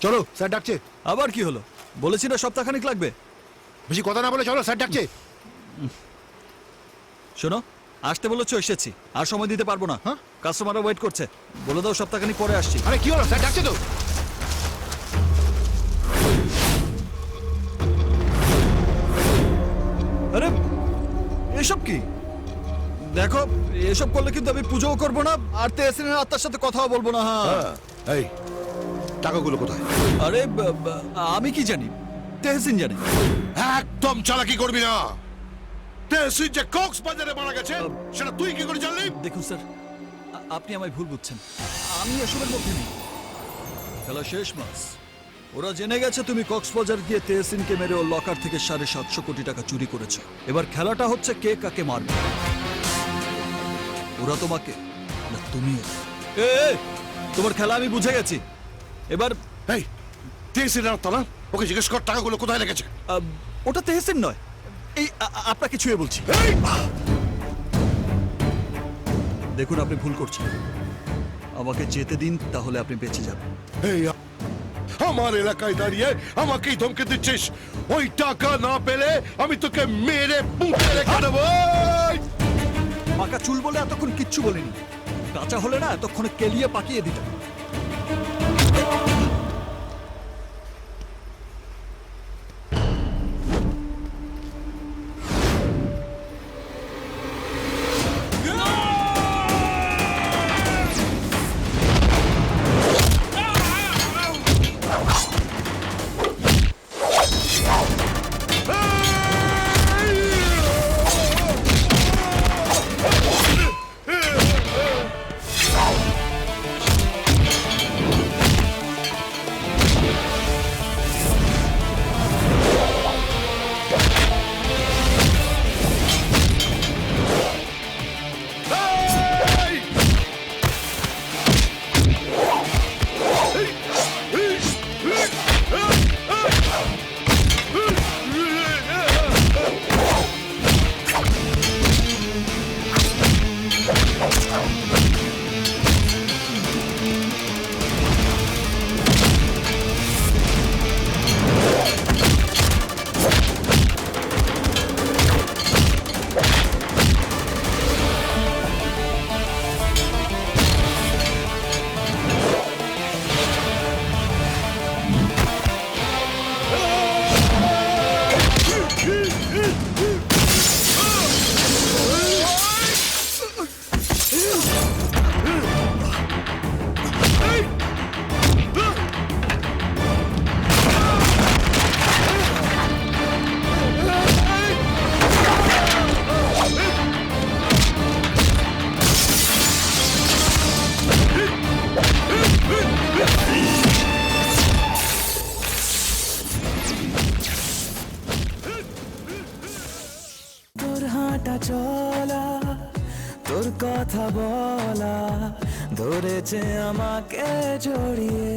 চলো স্যার ডাকছে। আবার কি হলো? বলেছি না সপ্তাহখানিক লাগবে। বেশি কথা না বলে চলো, স্যার ডাকছে। শোনো, আসতে বলেছো, এসেছি, আর সময় দিতে পারবো না। হ্যাঁ? কাস্টমাররা ওয়েট করছে, বলে দাও সপ্তাহখানিক পরে আসছি। আরে কি হলো, স্যার ডাকছে তো। আরে এসব কি? দেখো, এসব করলে কিন্তু আমি পুজোও করবো না, আর তেহসিনের আত্মার সাথে কথাও বলবো না। হ্যাঁ, এই টাকাগুলো কোথায়? আরে আমি কি জানি, তেহসিন জানে। একদম চালাকি করবি না। তেহসিন যে কক্সবাজারে মারা গেছে সেটা তুই কি করে জানলি? দেখুন স্যার, আপনি আমায় ভুল বুঝছেন। আমি এসবের মধ্যে নেই। খেলা শেষ মাস। ওরা জেনে গেছে তুমি কক্সবাজার গিয়ে তেহসিনকে মেরে ওর লকার থেকে 750 কোটি টাকা চুরি করেছো। এবার খেলাটা হচ্ছে কে কাকে মারবে। ওরা তোমাকে না তুমি ওদের। তোমার খেলা আমি বুঝে গেছি। এবার এই তেহসিন আত্মা না, ওকে জিজ্ঞেস কর টাকাগুলো কোথায় লেগেছে। ওটা তেহসিন নয়, এই আপনাকে ছুঁয়ে বলছি। দেখুন, আপনি ভুল করছেন। আমাকে যেতে দিন, তাহলে আপনি বেঁচে যাবেন। এই আমার এলাকায় দাঁড়িয়ে আমাকেই ধমকে দিচ্ছিস? ওই টাকা না পেলে আমি তোকে মেরে পুঁতে রেখে দেবো। পাকা চুল বলে এতক্ষণ কিচ্ছু বলিনি। কাঁচা হলে না এতক্ষণে কেলিয়ে পাকিয়ে দিতাম। তোর হাঁটা চলা, তোর কথা বলা ধরেছে আমাকে জড়িয়ে।